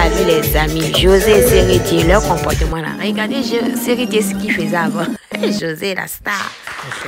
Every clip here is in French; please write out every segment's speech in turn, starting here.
vu les amis José et Seritier, leur comportement là. Regardez Seritier ce qu'il faisait avant. José, la star.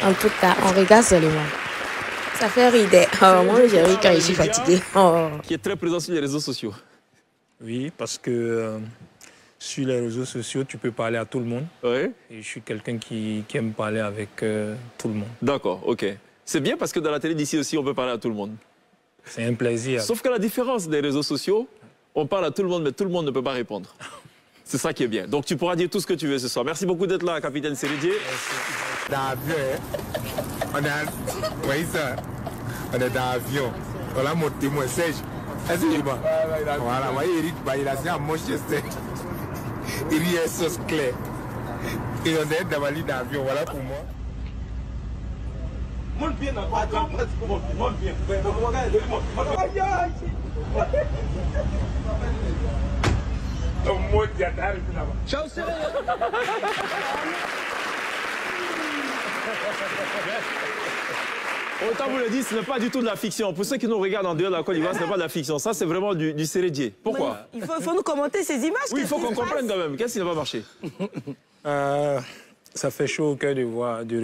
En tout cas, on regarde seulement. Ça fait rire. Oh, moi, je ris quand je suis fatiguée. Oh. Qui est très présent sur les réseaux sociaux. Oui, parce que sur les réseaux sociaux, tu peux parler à tout le monde. Oui. Et je suis quelqu'un qui aime parler avec tout le monde. D'accord, ok. C'est bien parce que dans la télé d'ici aussi, on peut parler à tout le monde. C'est un plaisir. Sauf que la différence des réseaux sociaux, on parle à tout le monde, mais tout le monde ne peut pas répondre. C'est ça qui est bien. Donc tu pourras dire tout ce que tu veux ce soir. Merci beaucoup d'être là, capitaine Seritier. Dans l'avion, oui, ça. On est dans l'avion. On a mon témoin Serge. Est-ce que voilà, moi, Eric, il a dit à Manchester. Il y a une sauce claire. Et on est dans l'avion, voilà pour moi. Mon bien, mon bien. Ciao, autant vous le dire, ce n'est pas du tout de la fiction. Pour ceux qui nous regardent en dehors de la Côte d'Ivoire, ce n'est pas de la fiction. Ça, c'est vraiment du Seritier. Pourquoi? Il faut nous commenter ces images. Oui, il faut qu'on comprenne quand même. Qu'est-ce qui n'a pas marché? Ça fait chaud au cœur de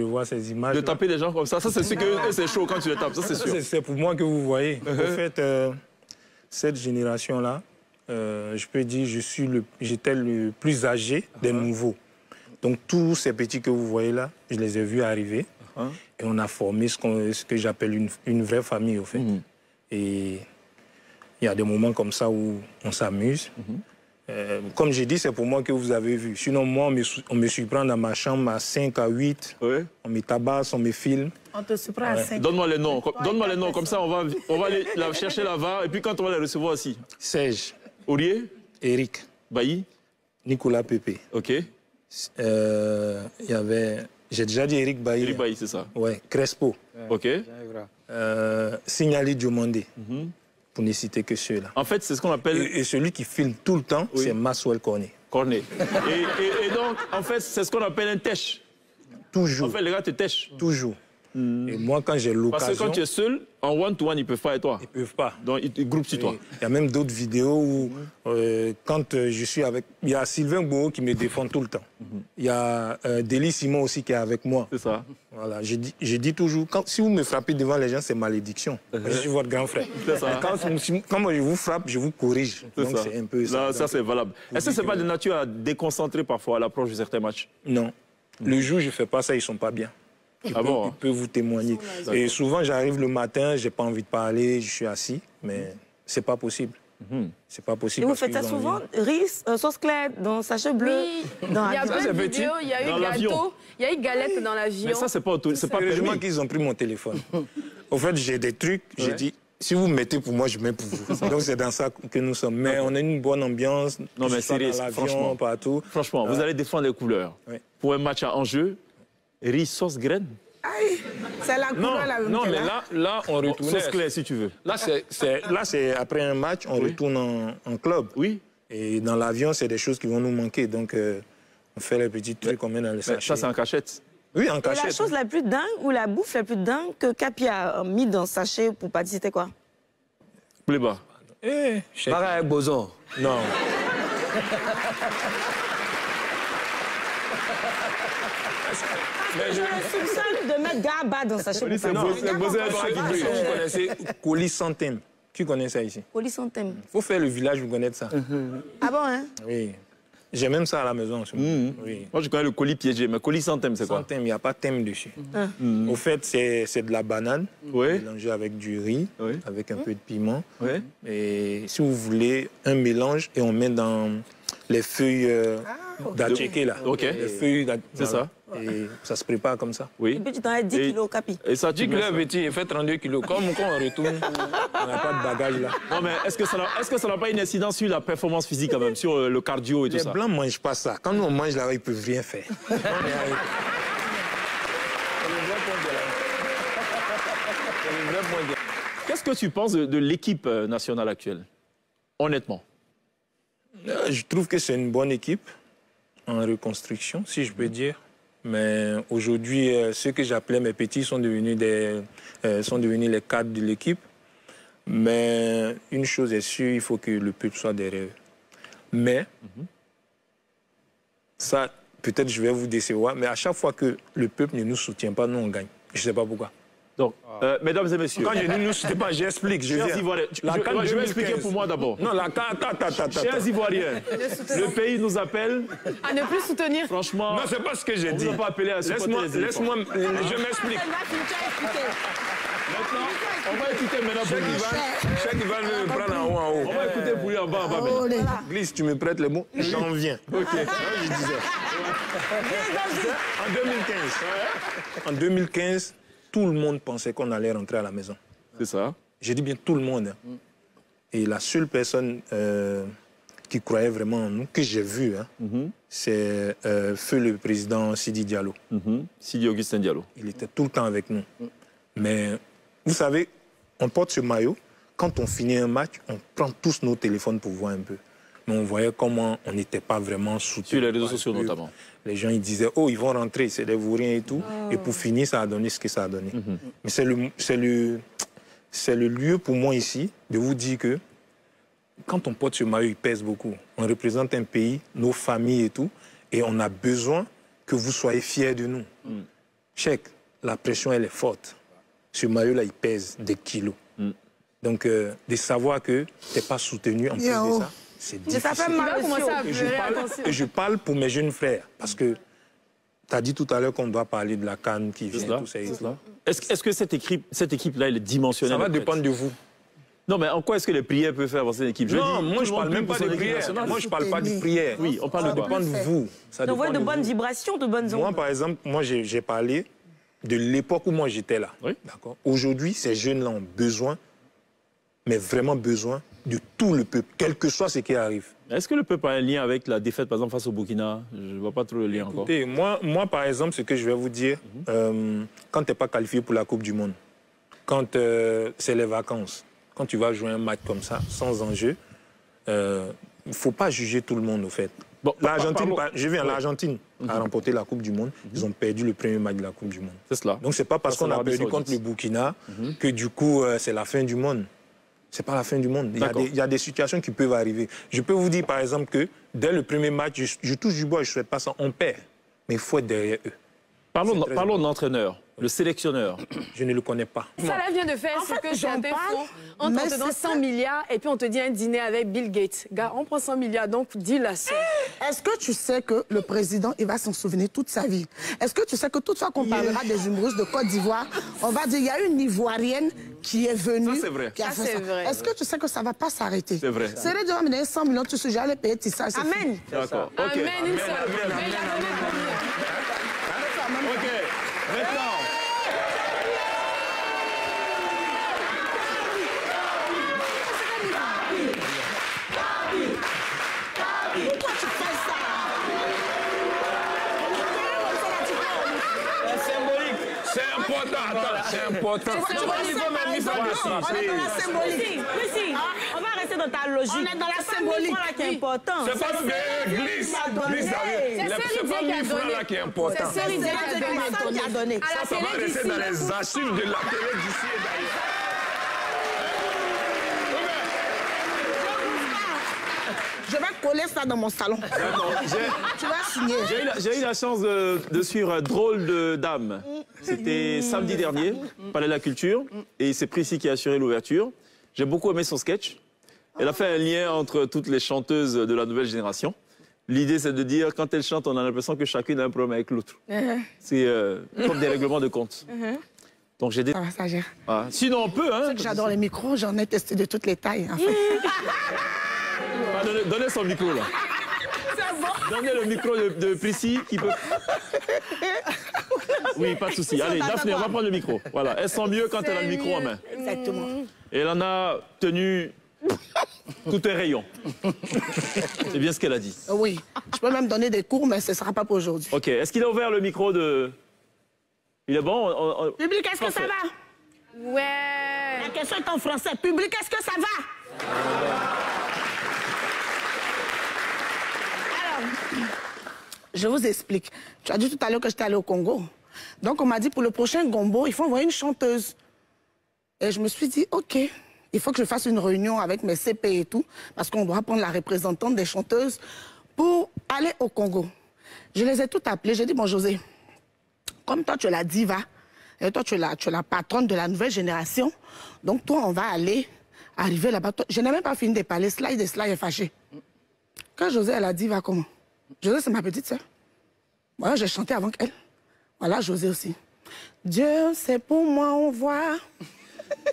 revoir ces images. De taper des gens comme ça, c'est sûr que c'est chaud quand tu les tapes, ça c'est sûr. C'est pour moi que vous voyez. En fait, cette génération-là, je peux dire, j'étais le plus âgé des nouveaux. Donc tous ces petits que vous voyez là, je les ai vus arriver. Et on a formé ce que j'appelle une vraie famille, au fait. Et il y a des moments comme ça où on s'amuse. Comme j'ai dit, c'est pour moi que vous avez vu. Sinon, moi, on me surprend dans ma chambre à 5, à 8. Oui. On me tabasse, on me filme. On te surprend à 5. Donne-moi les noms. Donne-moi les noms. Comme ça, on va aller chercher la VAR. Et puis, quand on va les recevoir aussi. Serge. Aurier. Eric. Bailly. Nicolas Pépé. OK. Il y avait... J'ai déjà dit Eric Bailly. Eric Bailly, c'est ça. Ouais. Crespo. OK. Signali Diomandé. Pour ne citer que ceux-là. En fait, c'est ce qu'on appelle... Et celui qui filme tout le temps, c'est Maxwell Cornet. Cornet. Et donc, en fait, c'est ce qu'on appelle un tèche. Toujours. En fait, les gars te tèchent. Toujours. Et moi, quand j'ai l'occasion... Parce que quand tu es seul, en one-to-one, ils ne peuvent pas avec toi. Ils ne peuvent pas. Donc, ils te groupent sur toi. Il y a même d'autres vidéos où, quand je suis avec... Il y a Sylvain Boho qui me défend tout le temps. Il y a Déli Simon aussi qui est avec moi. C'est ça. Voilà. Je dis toujours, si vous me frappez devant les gens, c'est malédiction. Je suis votre grand frère. C'est ça. Quand moi je vous frappe, je vous corrige. Donc c'est un peu ça. Là, ça, c'est valable. Est-ce que ce n'est pas de nature à déconcentrer parfois à l'approche de certains matchs? Non. Le jour où je ne fais pas ça, ils ne sont pas bien. Ils peuvent vous témoigner. Et souvent, j'arrive le matin, je n'ai pas envie de parler, je suis assis, mais ce n'est pas possible. C'est pas possible. Et vous faites ça souvent, riz, sauce claire, dans sachet bleu. Oui, il y a plein de vidéos, il y a eu gâteau, il y a eu galette dans l'avion. Mais ça, c'est pas permis. Heureusement qu'ils ont pris mon téléphone. Au fait, j'ai des trucs, j'ai dit, si vous mettez pour moi, je mets pour vous. Donc c'est dans ça que nous sommes. Mais on a une bonne ambiance. Non, mais sérieux, franchement, partout. Franchement, vous allez défendre les couleurs. Oui. Pour un match à enjeu, riz, sauce, graine. C'est la couleur là. Non, mais là, on retourne. Sauce claire, si tu veux. Là, c'est après un match, on retourne en club. Oui. Et dans l'avion, c'est des choses qui vont nous manquer. Donc, on fait les petits trucs qu'on met dans les sachets. Ça, c'est en cachette. Oui, en cachette. Et la chose la plus dingue ou la bouffe la plus dingue que Capi a mis dans le sachet pour pâtisser, c'était quoi? Poulet bas. Pareil avec Boson. Non. Mais je soupçonne de mettre Garba dans sa sachet. Vous connaissez colis sans thème. Qui connaît ça ici? Colis sans thème. Il faut faire le village, vous connaissez ça. Ah bon, hein? Oui. J'ai même ça à la maison. Oui. Moi, je connais le colis piégé, mais colis sans thème, c'est quoi? Sans thème, il n'y a pas de thème dessus. Au fait, c'est de la banane mélangée avec du riz, avec un peu de piment. Et si vous voulez, un mélange, et on met dans les feuilles d'atchéké, là. Les feuilles c'est ça. Et ça se prépare comme ça. Oui. Et puis tu t'en as 10 kilos, Capi. Et ça, 10 kilos petit, il fait 32 kilos. Comme quand on retourne, on n'a pas de bagage là. Non, mais est-ce que ça n'a pas une incidence sur la performance physique quand même, sur le cardio et tout ça? Les Blancs ne mangent pas ça. Quand nous on mange là, ils ne peuvent rien faire. Qu'est-ce que tu penses de l'équipe nationale actuelle? Honnêtement. Je trouve que c'est une bonne équipe en reconstruction, si je peux dire. Mais aujourd'hui, ceux que j'appelais mes petits sont devenus les cadres de l'équipe. Mais une chose est sûre, il faut que le peuple soit derrière eux. Mais, ça, peut-être je vais vous décevoir, mais à chaque fois que le peuple ne nous soutient pas, nous on gagne. Je ne sais pas pourquoi. Donc, mesdames et messieurs. Quand je dis ne nous soutient pas, j'explique. Je vais expliquer pour moi d'abord. Non, Chers Ivoiriens, le pays nous appelle à ne plus soutenir. Franchement, non, c'est pas ce que j'ai dit. On ne pas appeler à laisse-moi, je m'explique. Maintenant, on va écouter maintenant pour lui. Cheikh Ivan me prendre en haut, en haut. On va écouter pour lui en bas, Glisse, tu me prêtes les mots, j'en viens. Ok. Je disais. En 2015, tout le monde pensait qu'on allait rentrer à la maison. C'est ça. J'ai dit bien tout le monde. Et la seule personne qui croyait vraiment en nous, que j'ai vu, c'est feu le président Sidi Diallo. Sidi Augustin Diallo. Il était tout le temps avec nous. Mais vous savez, on porte ce maillot. Quand on finit un match, on prend tous nos téléphones pour voir un peu. Mais on voyait comment on n'était pas vraiment soutenus. Sur les réseaux sociaux notamment. Les gens ils disaient, oh, ils vont rentrer, c'est des vauriens et tout. Et pour finir, ça a donné ce que ça a donné. Mais c'est le lieu pour moi ici de vous dire que quand on porte ce maillot, il pèse beaucoup. On représente un pays, nos familles et tout. Et on a besoin que vous soyez fiers de nous. Cheikh, la pression, elle est forte. Ce maillot-là, il pèse des kilos. Donc, de savoir que tu n'es pas soutenu en plus de ça, c'est difficile. Ça fait mal Et je parle pour mes jeunes frères. Parce que tu as dit tout à l'heure qu'on doit parler de la CAN qui vient, tout ça. Est-ce que cette équipe-là, elle est dimensionnelle? Ça va dépendre de vous. Non, mais en quoi est-ce que les prières peuvent faire avancer l'équipe? Non, moi je ne parle même pas de prières. Moi je ne parle pas de prières. Oui, on parle de quoi? Ça dépend de vous. Ça dépend de bonnes vibrations, de bonnes ondes. Moi, par exemple, j'ai parlé de l'époque où moi j'étais là. Oui. D'accord. Aujourd'hui, ces jeunes-là ont besoin, mais vraiment besoin, de tout le peuple, quel que soit ce qui arrive. Est-ce que le peuple a un lien avec la défaite, par exemple, face au Burkina? Je ne vois pas trop le lien. Écoutez, encore. Moi, par exemple, ce que je vais vous dire, quand tu n'es pas qualifié pour la Coupe du Monde, quand c'est les vacances, quand tu vas jouer un match comme ça, sans enjeu, il ne faut pas juger tout le monde, au fait. Bon, l'Argentine a remporté la Coupe du Monde. Ils ont perdu le premier match de la Coupe du Monde. C'est cela. Donc, ce n'est pas parce qu'on a perdu contre le Burkina que, du coup, c'est la fin du monde. Ce n'est pas la fin du monde. Il y a des situations qui peuvent arriver. Je peux vous dire, par exemple, que dès le premier match, je touche du bois, je ne souhaite pas ça, on perd. Mais il faut être derrière eux. Parlons de l'entraîneur, le sélectionneur. Je ne le connais pas. Ça là vient de faire ce que Chaté font. On te donne 100 milliards et puis on te dit un dîner avec Bill Gates. Gars, on prend 100 milliards, donc dis la seule. Est-ce que tu sais que le président, il va s'en souvenir toute sa vie? Est-ce que tu sais que toute fois qu'on parlera des humoristes de Côte d'Ivoire, on va dire il y a une Ivoirienne qui est venue. Ça, c'est vrai. Qui a fait ça. Est-ce que tu sais que ça ne va pas s'arrêter? C'est vrai. C'est vrai de me donner 100 millions, tu sais, j'allais payer Tissa. Amen. D'accord. Amen, une seule. Mais il a donné combien? Ok. Maintenant. Pourquoi tu fais ça? C'est important, c'est important. On va rester dans ta logique. On est dans la symbolique. C'est qui est important. C'est pas glisse. C'est pas 1000 francs là qui est important. C'est Céline qui a donné. Ça va rester dans les archives de la télé d'ici et d'ailleurs. Je vais coller ça dans mon salon. Tu vas signer. J'ai eu la chance de suivre Drôle de Dame. C'était samedi dernier, Palais de la Culture. Et c'est Prissy qui a assuré l'ouverture. J'ai beaucoup aimé son sketch. Elle a fait un lien entre toutes les chanteuses de la nouvelle génération. L'idée, c'est de dire, quand elles chantent, on a l'impression que chacune a un problème avec l'autre. C'est comme des règlements de compte. Donc j'ai des... Ça va, ça gère. Ah, sinon, on peut. Hein, j'adore les micros, j'en ai testé de toutes les tailles, en fait. Donnez son micro, là. Bon. Donnez le micro de Prissy qui peut... Oui, pas de souci. Allez, Daphné, on va prendre le micro. Voilà, elle sent mieux quand elle a le micro en main. Exactement. Et elle en a tenu tout un rayon. C'est bien ce qu'elle a dit. Oui, je peux même donner des cours, mais ce ne sera pas pour aujourd'hui. Ok, est-ce qu'il a ouvert le micro de... Il est bon? Public, est-ce que ça va? Ouais. La question est en français. Public, est-ce que ça va? Alors, je vous explique. Tu as dit tout à l'heure que j'étais allée au Congo. Donc, on m'a dit, pour le prochain Gombo, il faut envoyer une chanteuse. Et je me suis dit, OK, il faut que je fasse une réunion avec mes CP et tout, parce qu'on doit prendre la représentante des chanteuses pour aller au Congo. Je les ai toutes appelées. J'ai dit, bon, José, comme toi, tu es la diva, et toi, tu es la patronne de la nouvelle génération, donc toi, on va arriver là-bas. Je n'ai même pas fini de parler. Slide est fâché. Quand José, elle a dit, va comment? José, c'est ma petite sœur. Moi, j'ai chanté avant qu'elle. Voilà, José aussi. Dieu, c'est pour moi, on voit.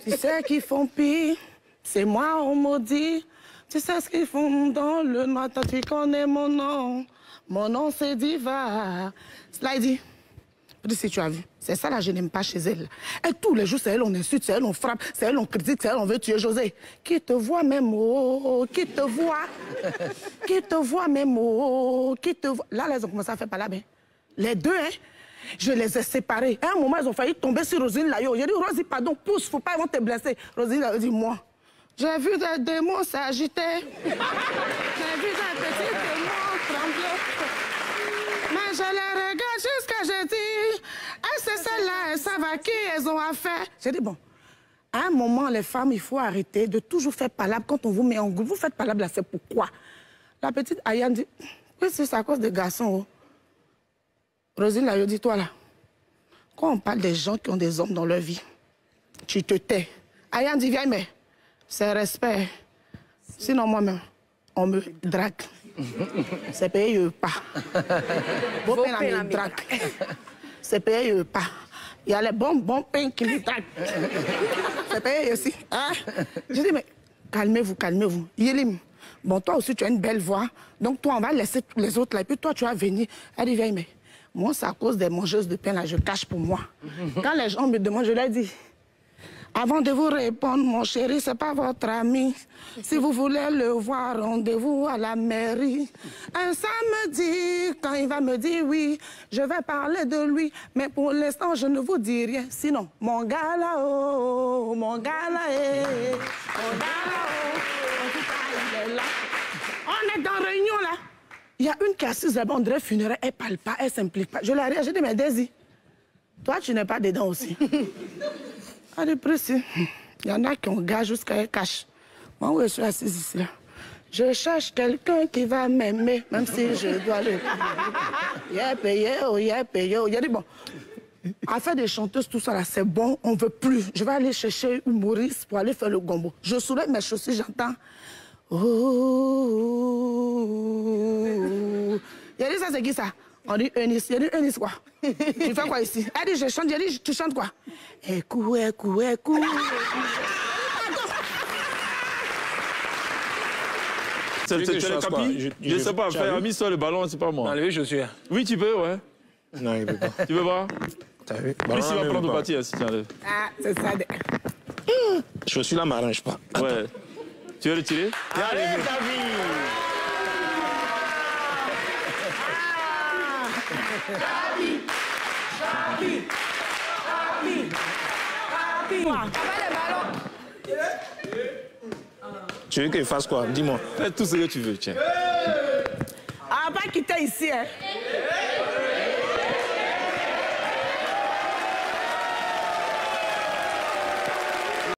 Tu sais qu'ils font pire. C'est moi, on maudit. Tu sais ce qu'ils font dans le noir. Toi, tu connais mon nom. Mon nom, c'est Diva. Slidey. Si tu as vu, c'est ça là, je n'aime pas chez elle. Et tous les jours, c'est elle, on insulte, c'est elle, on frappe, c'est elle, on critique, c'est elle, on veut tuer José. Qui te voit même, oh, qui te voit, qui te voit même, oh, qui te voit. Là, ils ont commencé à faire parler, les deux, hein, je les ai séparés. À un moment, ils ont failli tomber sur Rosine Layo. J'ai dit, Rosie, pardon, pousse, faut pas, ils vont te blesser. Rosine Layo dit, moi, j'ai vu des démons s'agiter. J'ai vu des petits démons trembler. Mais je les regarde jusqu'à je dis, c'est celle-là, elles savent à qui elles ont affaire. J'ai dit, bon, à un moment, les femmes, il faut arrêter de toujours faire palabre quand on vous met en groupe. Vous faites palabre là, c'est pourquoi? La petite Ayane dit, oui, c'est à cause des garçons. Oh. Rosine Layo dit, toi là, quand on parle des gens qui ont des hommes dans leur vie, tu te tais. Ayane dit, viens, mais c'est respect. Sinon, moi-même, on me drague. C'est payé pas. Bon pain la me drague. C'est payé pas. Il y a les bons pains qui me draguent. C'est payé aussi. Hein? Je dis, mais calmez-vous, calmez-vous. Yélim, bon, toi aussi, tu as une belle voix. Donc, toi, on va laisser les autres là. Et puis, toi, tu vas venir. Elle dit, viens, mais moi, c'est à cause des mangeuses de pain là, je cache pour moi. Quand les gens me demandent, je leur dis, avant de vous répondre, mon chéri, c'est pas votre ami. Si vous voulez le voir, rendez-vous à la mairie. Un samedi, quand il va me dire oui, je vais parler de lui. Mais pour l'instant, je ne vous dis rien. Sinon, mon gars là-haut, mon gars là-haut, mon gars là-haut, en tout cas, il est là. On est dans réunion là. Il y a une qui est assise là-bas, on dirait funéraire, elle parle pas, elle s'implique pas. Je l'ai regardé, j'ai dit, mais Daisy, toi, tu n'es pas dedans aussi. Allez, précis. Il y en a qui ont gage jusqu'à un cache. Moi, où je suis assise ici, là. Je cherche quelqu'un qui va m'aimer, même si je dois le payer. Il a payé, oh, il a payé. Oh. Il a dit, bon, affaire des chanteuses, tout ça, là, c'est bon, on veut plus. Je vais aller chercher une Maurice pour aller faire le gombo. Je soulève mes chaussures, j'entends. Oh. Il a dit, ça, c'est qui ça? On dit Eunice. Il a dit Eunice quoi? Tu fais quoi ici? Elle dit je chante. Il a dit tu chantes quoi? Écou. C'est le capi? Je ne sais pas, faire mis sur le ballon, c'est pas moi. Enlever les chaussures. Oui, tu peux, ouais. Non, il ne peut pas. Tu peux pas? T'as vu? Lui, il va prendre le parti, si tu enlèves. Ah, c'est ça. Chaussures là, m'arrange pas. Ouais. Tu veux retirer? Allez, David! Tu veux qu'il fasse quoi? Dis-moi. Fais tout ce que tu veux, tiens. Ah, pas quitter ici, hein.